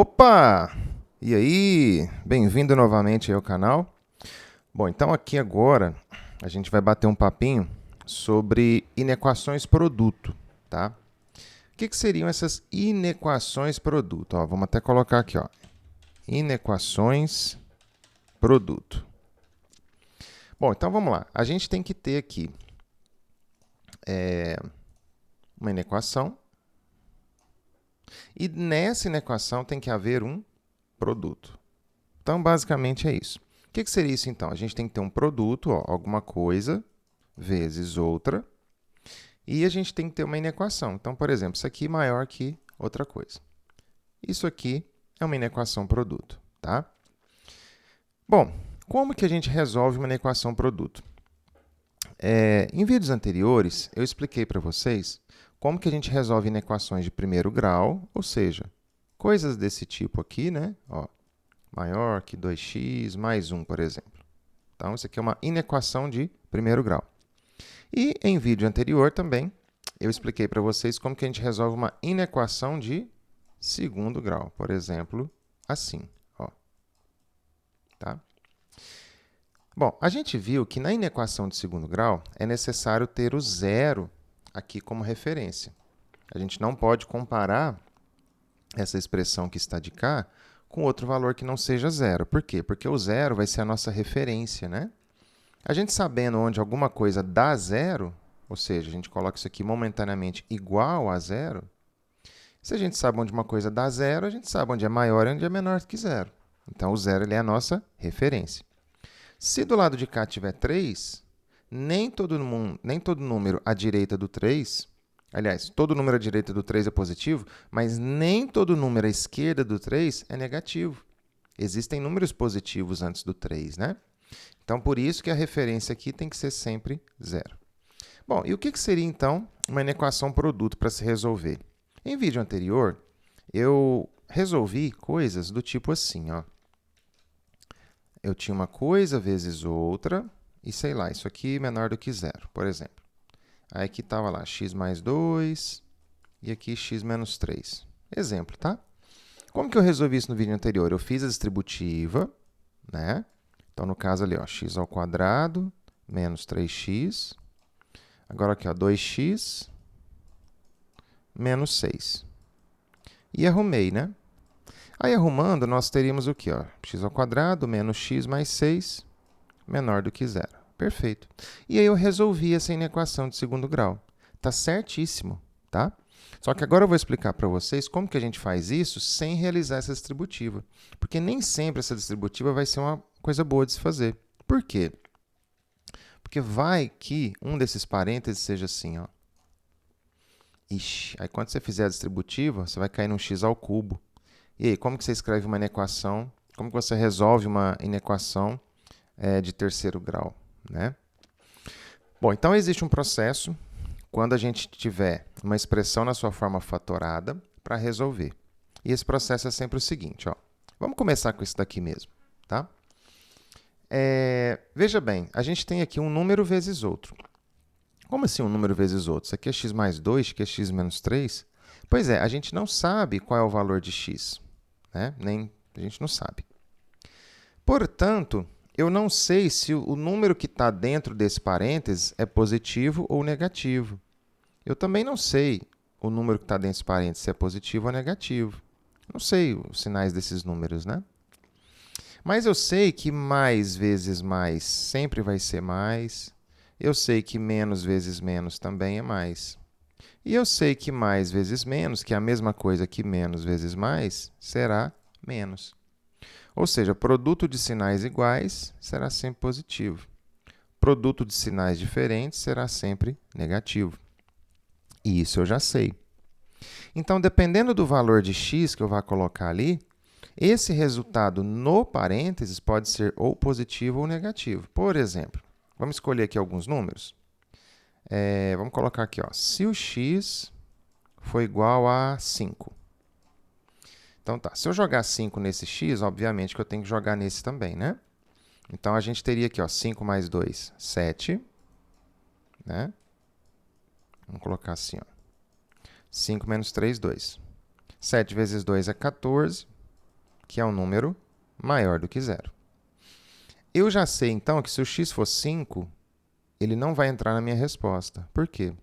Opa! E aí? Bem-vindo novamente ao canal. Bom, então aqui agora a gente vai bater um papinho sobre inequações produto, tá? O que seriam essas inequações produto? Ó, vamos até colocar aqui, ó. Inequações produto. Bom, então vamos lá. A gente tem que ter aqui uma inequação e nessa inequação tem que haver um produto. Então, basicamente é isso. O que seria isso, então? A gente tem que ter um produto, ó, alguma coisa, vezes outra, e a gente tem que ter uma inequação. Então, por exemplo, isso aqui é maior que outra coisa. Isso aqui é uma inequação produto, tá? Bom, como que a gente resolve uma inequação produto? Em vídeos anteriores, eu expliquei para vocês como que a gente resolve inequações de primeiro grau, ou seja, coisas desse tipo aqui, né? Ó, maior que 2x mais 1, por exemplo. Então, isso aqui é uma inequação de primeiro grau. E em vídeo anterior também, eu expliquei para vocês como que a gente resolve uma inequação de segundo grau. Por exemplo, assim. Ó. Tá? Bom, a gente viu que na inequação de segundo grau é necessário ter o zero aqui como referência. A gente não pode comparar essa expressão que está de cá com outro valor que não seja zero. Por quê? Porque o zero vai ser a nossa referência, né? A gente sabendo onde alguma coisa dá zero, ou seja, a gente coloca isso aqui momentaneamente igual a zero, se a gente sabe onde uma coisa dá zero, a gente sabe onde é maior e onde é menor que zero. Então, o zero ele é a nossa referência. Se do lado de cá tiver 3, nem todo número à direita do 3, aliás, todo número à direita do 3 é positivo, mas nem todo número à esquerda do 3 é negativo. Existem números positivos antes do 3, né? Então, por isso que a referência aqui tem que ser sempre zero. Bom, e o que seria, então, uma inequação produto para se resolver? Em vídeo anterior, eu resolvi coisas do tipo assim, ó. Eu tinha uma coisa vezes outra, e sei lá, isso aqui é menor do que zero, por exemplo. Aí aqui estava lá x mais 2 e aqui x menos 3. Exemplo, tá? Como que eu resolvi isso no vídeo anterior? Eu fiz a distributiva, né? Então, no caso ali, ó, x ao quadrado menos 3x. Agora aqui, ó, 2x menos 6. E arrumei, né? Aí, arrumando, nós teríamos o quê? Ó? X ao quadrado menos x mais 6 menor do que zero. Perfeito. E aí eu resolvi essa inequação de segundo grau. Tá certíssimo, tá? Só que agora eu vou explicar para vocês como que a gente faz isso sem realizar essa distributiva. Porque nem sempre essa distributiva vai ser uma coisa boa de se fazer. Por quê? Porque vai que um desses parênteses seja assim, ó. Ixi, aí quando você fizer a distributiva, você vai cair num x ao cubo. E aí, como que você escreve uma inequação? Como que você resolve uma inequação de terceiro grau, né? Bom, então existe um processo quando a gente tiver uma expressão na sua forma fatorada para resolver. E esse processo é sempre o seguinte, ó. Vamos começar com isso daqui mesmo, tá? Veja bem, a gente tem aqui um número vezes outro. Como assim um número vezes outro? Isso aqui é x mais 2, isso aqui é x menos 3. Pois é, a gente não sabe qual é o valor de x, né? A gente não sabe. Portanto, eu não sei se o número que está dentro desse parênteses é positivo ou negativo. Eu também não sei o número que está dentro desse parênteses se é positivo ou negativo. Não sei os sinais desses números, né? Mas eu sei que mais vezes mais sempre vai ser mais. Eu sei que menos vezes menos também é mais. E eu sei que mais vezes menos, que é a mesma coisa que menos vezes mais, será menos. Ou seja, produto de sinais iguais será sempre positivo. Produto de sinais diferentes será sempre negativo. E isso eu já sei. Então, dependendo do valor de x que eu vou colocar ali, esse resultado no parênteses pode ser ou positivo ou negativo. Por exemplo, vamos escolher aqui alguns números. Vamos colocar aqui, ó, se o x for igual a 5. Então tá, se eu jogar 5 nesse x, obviamente que eu tenho que jogar nesse também, né? Então a gente teria aqui, ó, 5 mais 2, 7. Né? Vamos colocar assim, ó. 5 menos 3, 2. 7 vezes 2 é 14. que é um número maior do que zero. Eu já sei, então, que se o x for 5, ele não vai entrar na minha resposta. Por quê?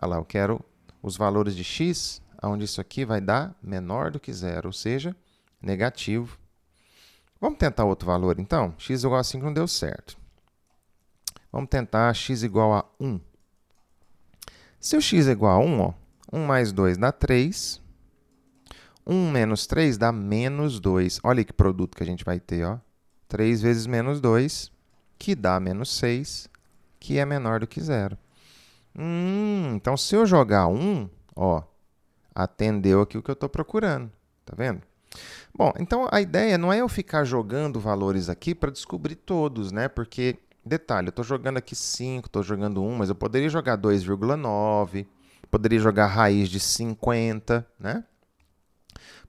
Olha lá, eu quero os valores de x, onde isso aqui vai dar menor do que zero, ou seja, negativo. Vamos tentar outro valor, então? X igual a 5 não deu certo. Vamos tentar x igual a 1. Se o x é igual a 1, ó, 1 mais 2 dá 3. 1 menos 3 dá menos 2. Olha que produto que a gente vai ter, ó. 3 vezes menos 2, que dá menos 6, que é menor do que zero. Então, se eu jogar 1, ó, atendeu aqui o que eu estou procurando. Tá vendo? Bom, então a ideia não é eu ficar jogando valores aqui para descobrir todos, né? Porque, detalhe, eu estou jogando aqui 5, estou jogando 1, mas eu poderia jogar 2,9, poderia jogar raiz de 50, né?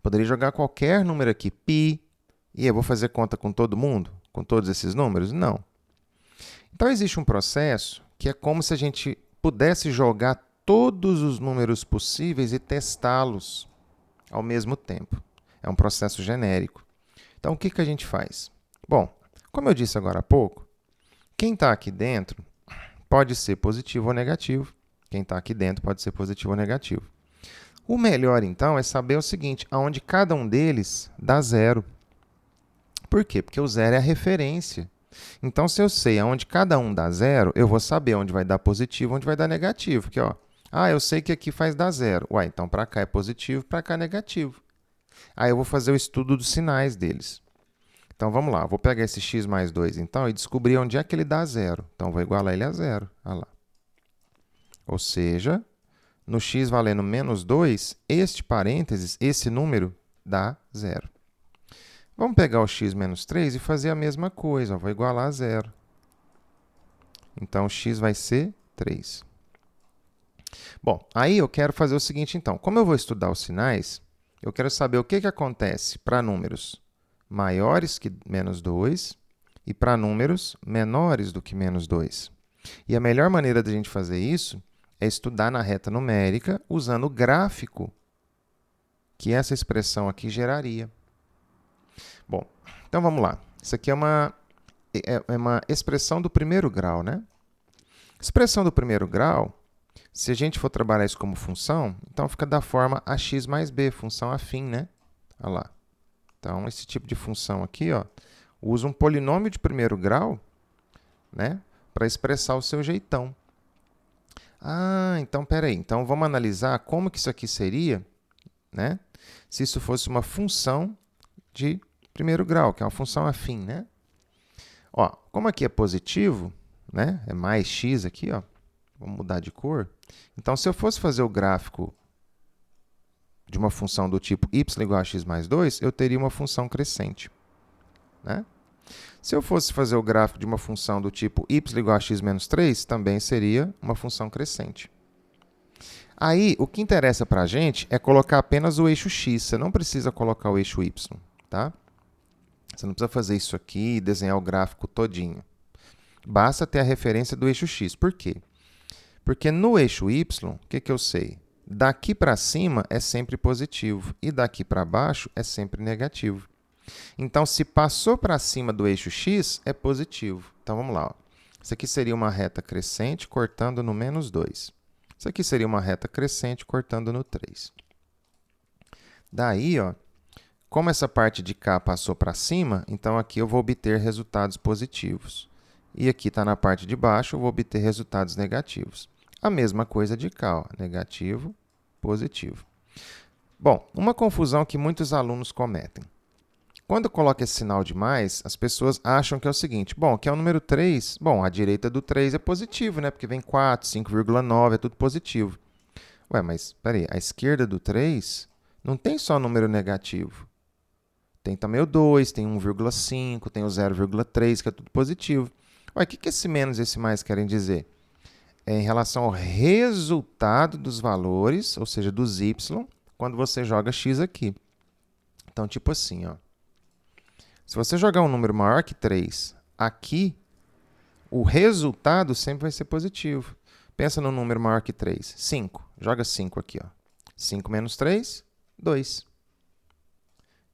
Poderia jogar qualquer número aqui, π, e eu vou fazer conta com todo mundo? Com todos esses números? Não. Então, existe um processo que é como se a gente pudesse jogar todos os números possíveis e testá-los ao mesmo tempo. É um processo genérico. Então, o que a gente faz? Bom, como eu disse agora há pouco, quem está aqui dentro pode ser positivo ou negativo. Quem está aqui dentro pode ser positivo ou negativo. O melhor, então, é saber o seguinte, aonde cada um deles dá zero. Por quê? Porque o zero é a referência. Então, se eu sei aonde cada um dá zero, eu vou saber onde vai dar positivo e onde vai dar negativo. Porque, ó, eu sei que aqui faz dar zero. Ué, então para cá é positivo, para cá é negativo. Aí eu vou fazer o estudo dos sinais deles. Então, vamos lá. Eu vou pegar esse x mais 2, então, e descobrir onde é que ele dá zero. Então, vou igualar ele a zero. Olha lá. Ou seja, no x valendo menos 2, este parênteses, esse número, dá zero. Vamos pegar o x menos 3 e fazer a mesma coisa. Vou igualar a zero. Então, o x vai ser 3. Bom, aí eu quero fazer o seguinte, então. Como eu vou estudar os sinais, eu quero saber o que acontece para números maiores que menos 2 e para números menores do que menos 2. E a melhor maneira de a gente fazer isso é estudar na reta numérica usando o gráfico que essa expressão aqui geraria. Bom, então vamos lá. Isso aqui é uma expressão do primeiro grau, né? Expressão do primeiro grau, se a gente for trabalhar isso como função, então fica da forma ax mais b, função afim, né? Olha lá. Então, esse tipo de função aqui, ó, usa um polinômio de primeiro grau, né, para expressar o seu jeitão. Então, peraí. Então, vamos analisar como que isso aqui seria, né, se isso fosse uma função de primeiro grau, que é uma função afim, né? Ó, como aqui é positivo, né, é mais x aqui, ó, vamos mudar de cor. Então, se eu fosse fazer o gráfico de uma função do tipo y igual a x mais 2, eu teria uma função crescente, né? Se eu fosse fazer o gráfico de uma função do tipo y igual a x menos 3, também seria uma função crescente. Aí, o que interessa para a gente é colocar apenas o eixo x. Você não precisa colocar o eixo y, tá? Você não precisa fazer isso aqui e desenhar o gráfico todinho. Basta ter a referência do eixo x. Por quê? Porque no eixo y, o que eu sei? Daqui para cima é sempre positivo e daqui para baixo é sempre negativo. Então, se passou para cima do eixo x, é positivo. Então, vamos lá. Ó. Isso aqui seria uma reta crescente cortando no menos 2. Isso aqui seria uma reta crescente cortando no 3. Daí, ó, como essa parte de cá passou para cima, então aqui eu vou obter resultados positivos. E aqui está na parte de baixo, eu vou obter resultados negativos. A mesma coisa de cá, ó, negativo, positivo. Bom, uma confusão que muitos alunos cometem. Quando coloca esse sinal de mais, as pessoas acham que é o seguinte, bom, aqui é o número 3, bom, a direita do 3 é positivo, né? Porque vem 4, 5,9, é tudo positivo. Ué, mas peraí, a esquerda do 3 não tem só número negativo. Tem também o 2, tem 1,5, tem o 0,3, que é tudo positivo. Ué, o que esse menos e esse mais querem dizer? É em relação ao resultado dos valores, ou seja, dos y, quando você joga x aqui. Então, tipo assim, ó. Se você jogar um número maior que 3 aqui, o resultado sempre vai ser positivo. Pensa no número maior que 3. 5. Joga 5 aqui, ó. 5 menos 3, 2.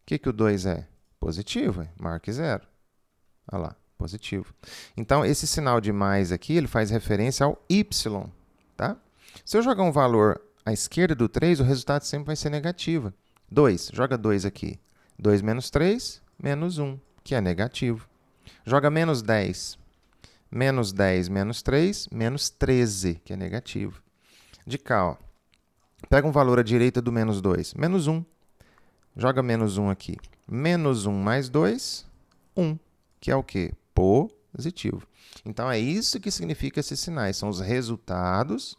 que o 2 é? Positivo, maior que 0. Olha lá, positivo. Então, esse sinal de mais aqui, ele faz referência ao y, tá? Se eu jogar um valor à esquerda do 3, o resultado sempre vai ser negativo. 2, joga 2 aqui. 2 menos 3, menos 1, que é negativo. Joga menos 10. Menos 10 menos 3, menos 13, que é negativo. De cá, ó, pega um valor à direita do menos 2, menos 1. Joga menos 1 aqui. Menos 1 mais 2, 1, que é o quê? Positivo. Então, é isso que significa esses sinais. São os resultados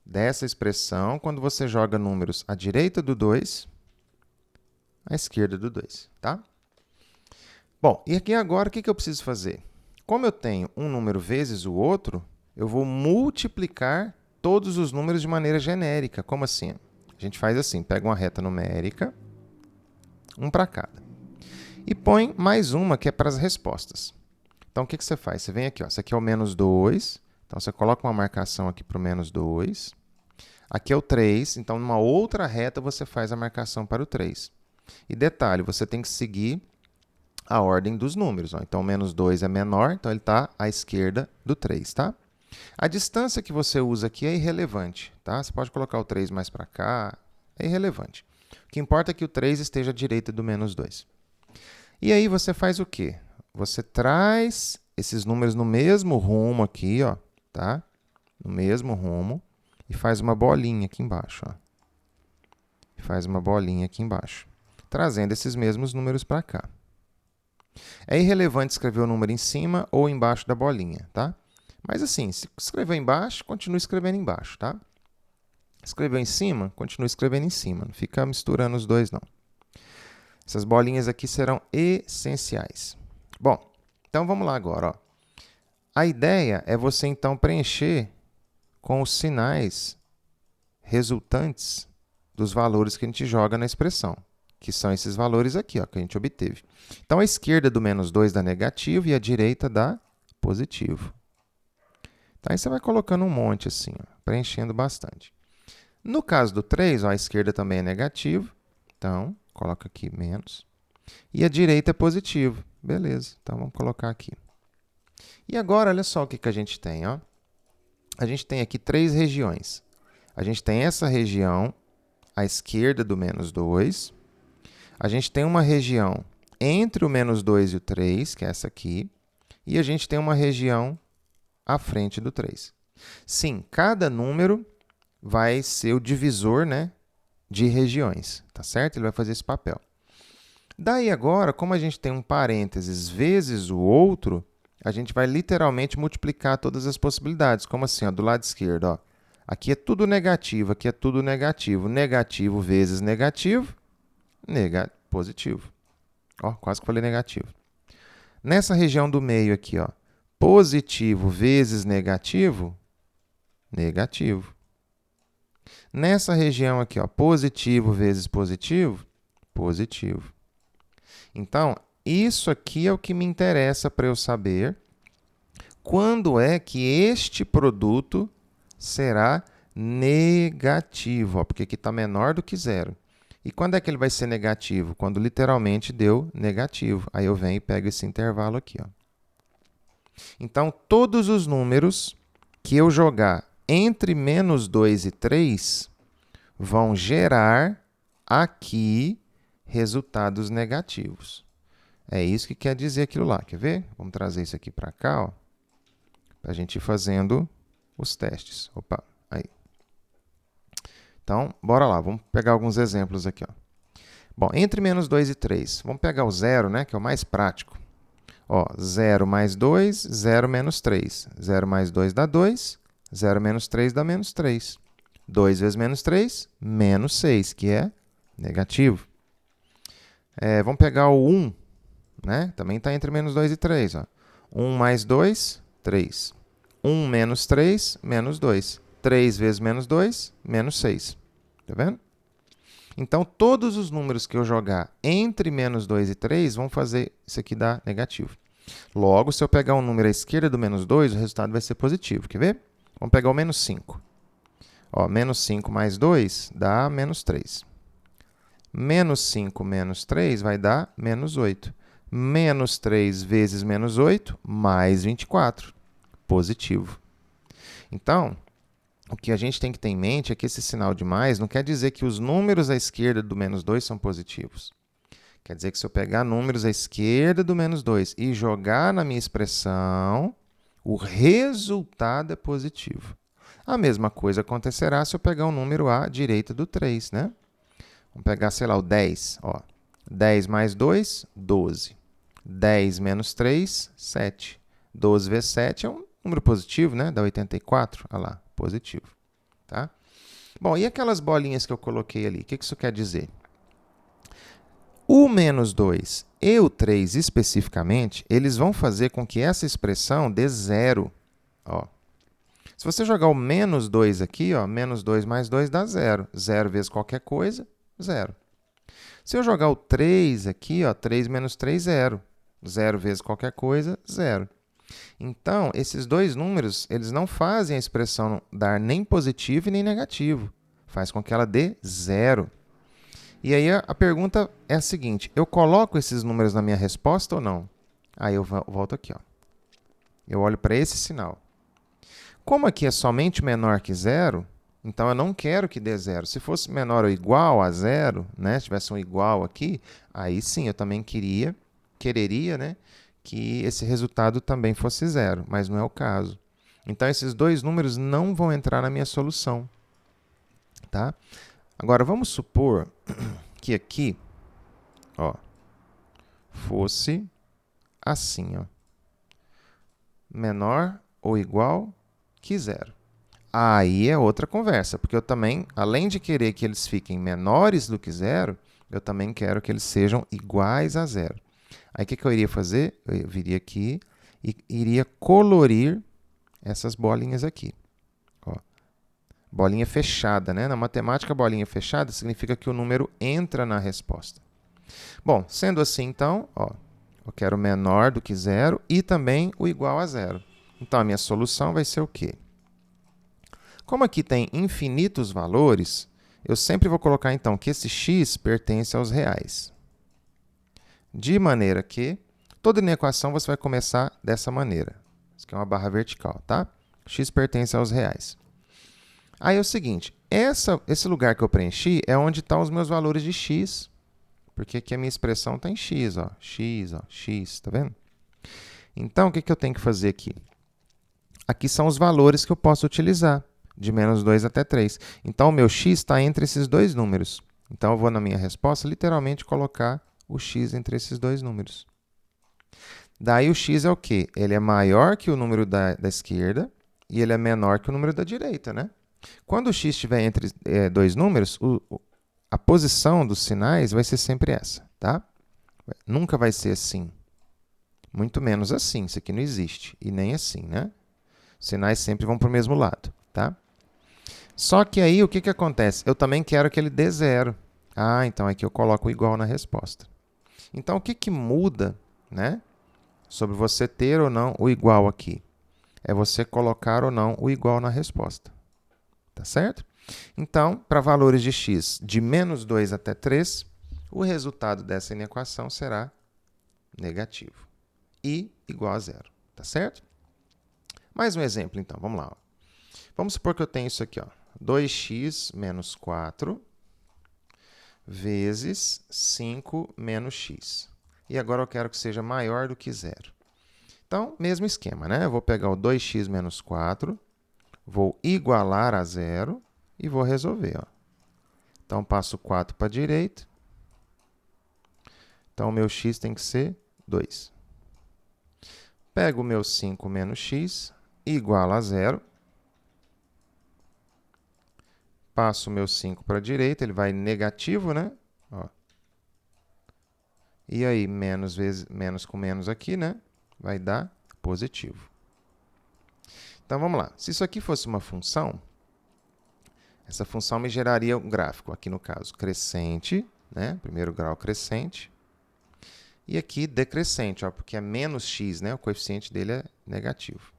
dessa expressão quando você joga números à direita do 2, à esquerda do 2, tá? Bom, e aqui agora o que eu preciso fazer? Como eu tenho um número vezes o outro, eu vou multiplicar todos os números de maneira genérica. Como assim? A gente faz assim, pega uma reta numérica, um para cada, e põe mais uma que é para as respostas. Então, o que você faz? Você vem aqui, ó, esse aqui é o menos 2, então você coloca uma marcação aqui para o menos 2. Aqui é o 3, então numa outra reta você faz a marcação para o 3. E detalhe, você tem que seguir a ordem dos números. Ó. Então, o menos 2 é menor, então ele está à esquerda do 3, tá? A distância que você usa aqui é irrelevante, tá? Você pode colocar o 3 mais para cá, é irrelevante. O que importa é que o 3 esteja à direita do menos 2. E aí você faz o quê? Você traz esses números no mesmo rumo aqui, ó, tá? No mesmo rumo, e faz uma bolinha aqui embaixo, ó. Faz uma bolinha aqui embaixo, trazendo esses mesmos números para cá. É irrelevante escrever o número em cima ou embaixo da bolinha, tá? Mas assim, se escrever embaixo, continue escrevendo embaixo, tá? Escreveu em cima, continue escrevendo em cima. Não fica misturando os dois, não. Essas bolinhas aqui serão essenciais. Bom, então vamos lá agora, ó. A ideia é você, então, preencher com os sinais resultantes dos valores que a gente joga na expressão, que são esses valores aqui, ó, que a gente obteve. Então, a esquerda do menos 2 dá negativo e a direita dá positivo. Então, aí você vai colocando um monte assim, ó, preenchendo bastante. No caso do 3, ó, a esquerda também é negativo, então, coloca aqui menos. E a direita é positivo. Beleza, então vamos colocar aqui. E agora, olha só o que a gente tem, ó. A gente tem aqui 3 regiões. A gente tem essa região à esquerda do menos 2. A gente tem uma região entre o menos 2 e o 3, que é essa aqui. E a gente tem uma região à frente do 3. Sim, cada número vai ser o divisor, né, de regiões, tá certo? Ele vai fazer esse papel. Daí agora, como a gente tem um parênteses vezes o outro, a gente vai literalmente multiplicar todas as possibilidades. Como assim? Ó, do lado esquerdo, ó. Aqui é tudo negativo, aqui é tudo negativo. Negativo vezes negativo, positivo. Ó, quase que falei negativo. Nessa região do meio aqui, ó, positivo vezes negativo, negativo. Nessa região aqui, ó, positivo vezes positivo, positivo. Então, isso aqui é o que me interessa para eu saber quando é que este produto será negativo, ó, porque aqui está menor do que 0. E quando é que ele vai ser negativo? Quando literalmente deu negativo. Aí eu venho e pego esse intervalo aqui, ó. Então, todos os números que eu jogar entre menos 2 e 3 vão gerar aqui resultados negativos. É isso que quer dizer aquilo lá. Quer ver? Vamos trazer isso aqui para cá, para a gente ir fazendo os testes. Opa, aí. Então, bora lá. Vamos pegar alguns exemplos aqui, ó. Bom, entre menos 2 e 3. Vamos pegar o 0, né, que é o mais prático. Ó, 0 mais 2, 0 menos 3. 0 mais 2 dá 2. 0 menos 3 dá menos 3. 2 vezes menos 3, menos 6, que é negativo. Vamos pegar o 1, né? Também está entre menos 2 e 3. Ó. 1 mais 2, 3. 1 menos 3, menos 2. 3 vezes menos 2, menos 6. Tá vendo? Então, todos os números que eu jogar entre menos 2 e 3 vão fazer isso aqui dar negativo. Logo, se eu pegar um número à esquerda do menos 2, o resultado vai ser positivo. Quer ver? Vamos pegar o menos 5. Ó, menos 5 mais 2 dá menos 3. Menos 5 menos 3 vai dar menos 8. Menos 3 vezes menos 8, mais 24. Positivo. Então, o que a gente tem que ter em mente é que esse sinal de mais não quer dizer que os números à esquerda do menos 2 são positivos. Quer dizer que se eu pegar números à esquerda do menos 2 e jogar na minha expressão, o resultado é positivo. A mesma coisa acontecerá se eu pegar um número à direita do 3, né? Vamos pegar, sei lá, o 10. Ó. 10 mais 2, 12. 10 menos 3, 7. 12 vezes 7 é um número positivo, né? Dá 84. Olha lá, positivo. Tá? Bom, e aquelas bolinhas que eu coloquei ali? O que isso quer dizer? O menos 2 e o 3 especificamente, eles vão fazer com que essa expressão dê zero. Ó. Se você jogar o menos 2 aqui, ó, menos 2 mais 2 dá zero. Zero vezes qualquer coisa, zero. Se eu jogar o 3 aqui, ó, 3 menos 3, zero. Zero vezes qualquer coisa, zero. Então, esses dois números, eles não fazem a expressão dar nem positivo e nem negativo. Faz com que ela dê zero. E aí a pergunta é a seguinte, eu coloco esses números na minha resposta ou não? Aí eu volto aqui, ó. Eu olho para esse sinal. Como aqui é somente menor que zero, então eu não quero que dê zero. Se fosse menor ou igual a zero, né, se tivesse um igual aqui, aí sim eu também quereria, né, que esse resultado também fosse zero, mas não é o caso. Então esses dois números não vão entrar na minha solução. Tá? Agora vamos supor que aqui, ó, fosse assim, ó, menor ou igual que zero. Aí é outra conversa, porque eu também, além de querer que eles fiquem menores do que zero, eu também quero que eles sejam iguais a zero. Aí o que eu iria fazer? Eu viria aqui e iria colorir essas bolinhas aqui. Ó. Bolinha fechada, né? Na matemática, bolinha fechada significa que o número entra na resposta. Bom, sendo assim, então, ó, eu quero menor do que zero e também o igual a zero. Então, a minha solução vai ser o quê? Como aqui tem infinitos valores, eu sempre vou colocar, então, que esse x pertence aos reais. De maneira que, toda inequação você vai começar dessa maneira. Isso aqui é uma barra vertical, tá? X pertence aos reais. Aí é o seguinte, esse lugar que eu preenchi é onde estão os meus valores de x. Porque aqui a minha expressão está em x, ó. X, ó, x, tá vendo? Então, o que eu tenho que fazer aqui? Aqui são os valores que eu posso utilizar, de menos 2 até 3. Então, o meu x está entre esses dois números. Então, eu vou na minha resposta, literalmente, colocar o x entre esses dois números. Daí, o x é o quê? Ele é maior que o número da esquerda e ele é menor que o número da direita, né? Quando o x estiver entre dois números, a posição dos sinais vai ser sempre essa, tá? Nunca vai ser assim. Muito menos assim. Isso aqui não existe. E nem assim, né? Os sinais sempre vão para o mesmo lado, tá? Só que aí, o que acontece? Eu também quero que ele dê zero. Ah, então aqui eu coloco o igual na resposta. Então, o que muda, né? Sobre você ter ou não o igual aqui? É você colocar ou não o igual na resposta. Tá certo? Então, para valores de x de menos 2 até 3, o resultado dessa inequação será negativo. I igual a zero. Tá certo? Mais um exemplo, então. Vamos lá. Ó. Vamos supor que eu tenho isso aqui. Ó. 2x menos 4 vezes 5 menos x. E agora eu quero que seja maior do que zero. Então, mesmo esquema, né? Eu vou pegar o 2x menos 4, vou igualar a zero e vou resolver. Ó. Então, passo 4 para a direita. Então, o meu x tem que ser 2. Pego o meu 5 menos x, igual a zero. Passo o meu 5 para a direita, ele vai negativo, né? Ó. E aí, menos com menos aqui, né? Vai dar positivo. Então, vamos lá. Se isso aqui fosse uma função, essa função me geraria um gráfico, aqui no caso, crescente, né? Primeiro grau crescente. E aqui decrescente, ó, porque é menos x, né? O coeficiente dele é negativo.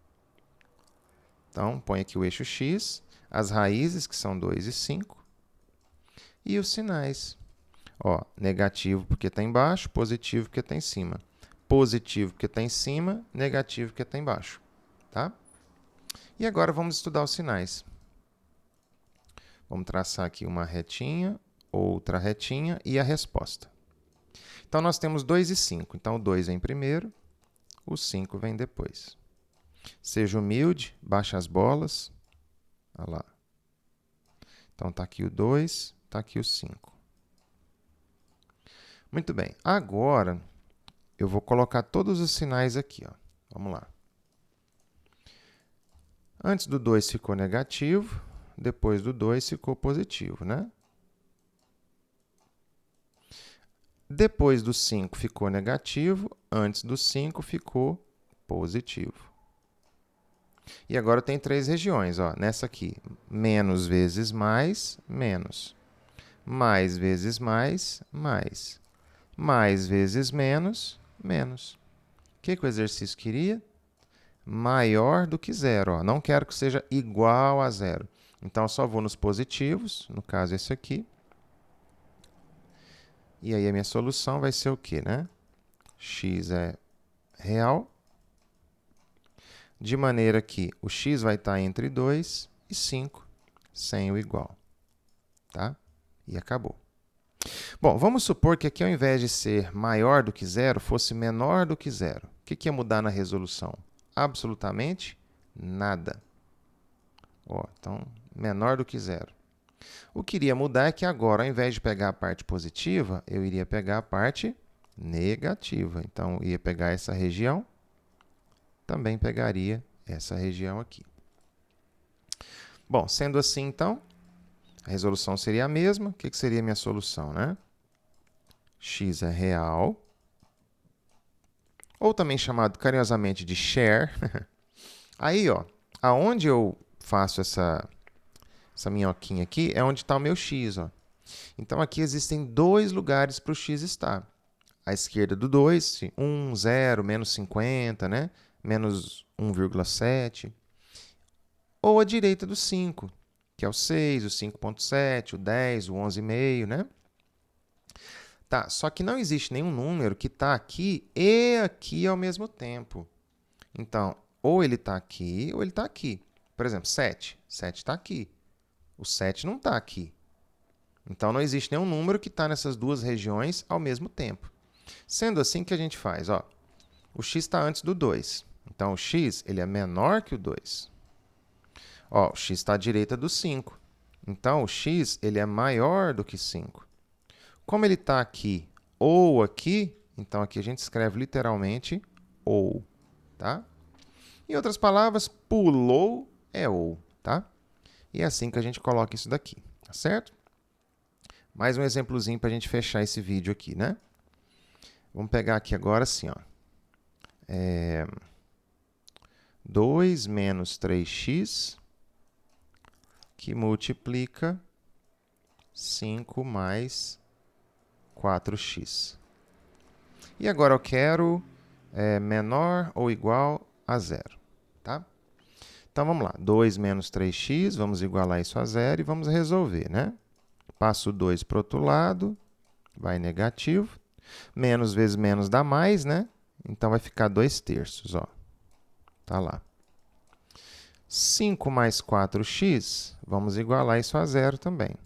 Então, põe aqui o eixo x, as raízes, que são 2 e 5, e os sinais. Ó, negativo porque está embaixo, positivo porque está em cima. Positivo porque está em cima, negativo porque está embaixo. Tá? E agora vamos estudar os sinais. Vamos traçar aqui uma retinha, outra retinha e a resposta. Então, nós temos 2 e 5. Então, o 2 vem primeiro, o 5 vem depois. Seja humilde, baixe as bolas. Olha lá. Então, está aqui o 2, está aqui o 5. Muito bem. Agora, eu vou colocar todos os sinais aqui. Ó. Vamos lá. Antes do 2 ficou negativo, depois do 2 ficou positivo, né? Depois do 5 ficou negativo, antes do 5 ficou positivo. E agora tem 3 regiões. Ó. Nessa aqui, menos vezes mais, menos. Mais vezes mais, mais. Mais vezes menos, menos. O que o exercício queria? Maior do que zero. Ó. Não quero que seja igual a zero. Então, eu só vou nos positivos, no caso esse aqui. E aí a minha solução vai ser o quê, né? X é real. De maneira que o x vai estar entre 2 e 5, sem o igual. Tá? E acabou. Bom, vamos supor que aqui, ao invés de ser maior do que zero, fosse menor do que zero. O que ia mudar na resolução? Absolutamente nada. Ó, então, menor do que zero. O que iria mudar é que agora, ao invés de pegar a parte positiva, eu iria pegar a parte negativa. Então, eu ia pegar essa região, também pegaria essa região aqui. Bom, sendo assim, então, a resolução seria a mesma. O que seria a minha solução, né? X é real, ou também chamado carinhosamente de share. Aí, ó, aonde eu faço essa minhoquinha aqui é onde está o meu x. Ó. Então, aqui existem 2 lugares para o x estar. À esquerda do 2, 1, 0, menos 50, né? Menos 1,7. Ou à direita do 5, que é o 6, o 5,7, o 10, o 11,5, né? Tá, só que não existe nenhum número que está aqui e aqui ao mesmo tempo. Então, ou ele está aqui ou ele está aqui. Por exemplo, 7. 7 está aqui. O 7 não está aqui. Então, não existe nenhum número que está nessas duas regiões ao mesmo tempo. Sendo assim, o que a gente faz? Ó, o x está antes do 2. Então, o x ele é menor que o 2. Ó, o x está à direita do 5. Então, o x ele é maior do que 5. Como ele está aqui ou aqui, então aqui a gente escreve literalmente ou. Tá? Em outras palavras, pulou é ou. Tá? E é assim que a gente coloca isso daqui. Tá certo? Mais um exemplozinho para a gente fechar esse vídeo aqui, né? Vamos pegar aqui agora assim, ó. 2 menos 3x que multiplica 5 mais 4x. E agora eu quero menor ou igual a zero. Tá? Então, vamos lá. 2 menos 3x, vamos igualar isso a zero e vamos resolver, né? Passo o 2 para o outro lado, vai negativo. Menos vezes menos dá mais, né? Então, vai ficar 2/3, ó. Tá lá. 5 mais 4x, vamos igualar isso a zero também.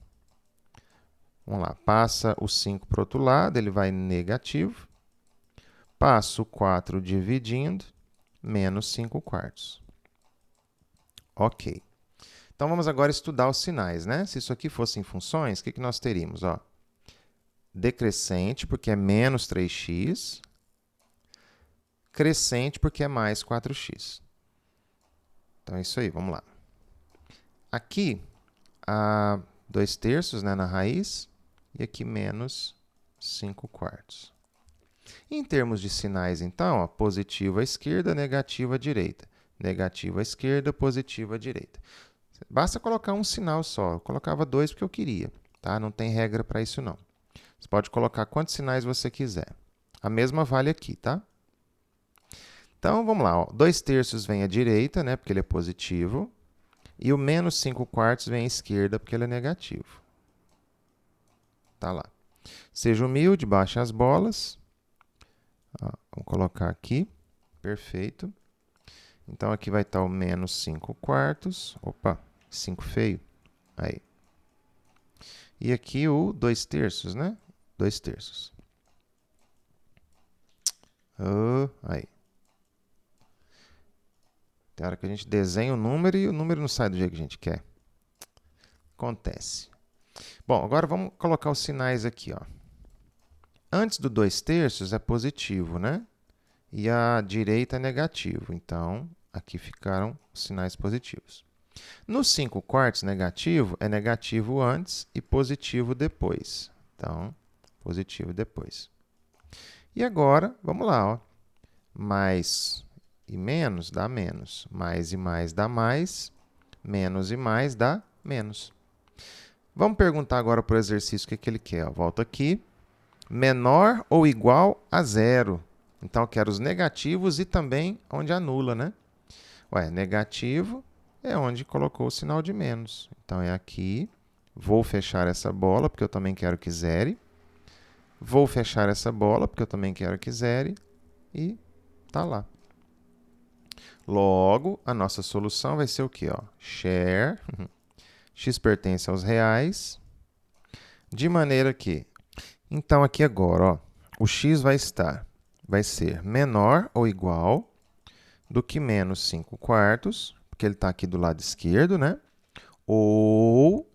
Vamos lá, passa o 5 para o outro lado, ele vai negativo. Passo o 4 dividindo, menos 5/4. Ok. Então, vamos agora estudar os sinais, né? Se isso aqui fosse em funções, o que nós teríamos? Ó, decrescente, porque é menos 3x. Crescente, porque é mais 4x. Então, é isso aí, vamos lá. Aqui, há 2/3, né, na raiz, e aqui menos 5/4. Em termos de sinais, então, ó, positivo à esquerda, negativo à direita. Negativo à esquerda, positivo à direita. Basta colocar um sinal só. Eu colocava 2 porque eu queria. Tá? Não tem regra para isso, não. Você pode colocar quantos sinais você quiser. A mesma vale aqui, tá? Então, vamos lá. 2/3 vem à direita, né, porque ele é positivo. E o menos 5/4 vem à esquerda, porque ele é negativo. Tá lá. Seja humilde, baixe as bolas. Vamos colocar aqui. Perfeito. Então, aqui vai estar o menos 5 quartos. Opa, 5 feio. Aí. E aqui o 2 terços, né? 2 terços. Aí. Tem hora que a gente desenha o número e o número não sai do jeito que a gente quer. Acontece. Bom, agora vamos colocar os sinais aqui, ó. Antes do 2 terços é positivo, né? E a direita é negativo. Então, aqui ficaram os sinais positivos. No 5 quartos negativo, é negativo antes e positivo depois. Então, positivo depois. E agora, vamos lá, ó. Mais e menos dá menos. Mais e mais dá mais. Menos e mais dá menos. Vamos perguntar agora para o exercício o que ele quer. Ó. Volta aqui. Menor ou igual a zero. Então, eu quero os negativos e também onde anula, né? Ué, negativo é onde colocou o sinal de menos. Então, é aqui. Vou fechar essa bola, porque eu também quero que zere. Vou fechar essa bola, porque eu também quero que zere. E tá lá. Logo, a nossa solução vai ser o quê? Ó? Share. X pertence aos reais. De maneira que... Então, aqui agora, ó, o x vai ser menor ou igual do que menos 5 quartos, porque ele está aqui do lado esquerdo, né? Ou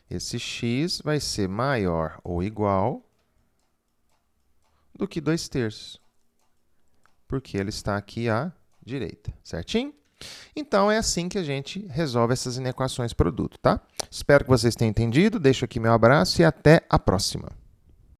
esse x vai ser maior ou igual do que 2 terços, porque ele está aqui à direita, certinho? Então, é assim que a gente resolve essas inequações produto, tá? Espero que vocês tenham entendido. Deixo aqui meu abraço e até a próxima.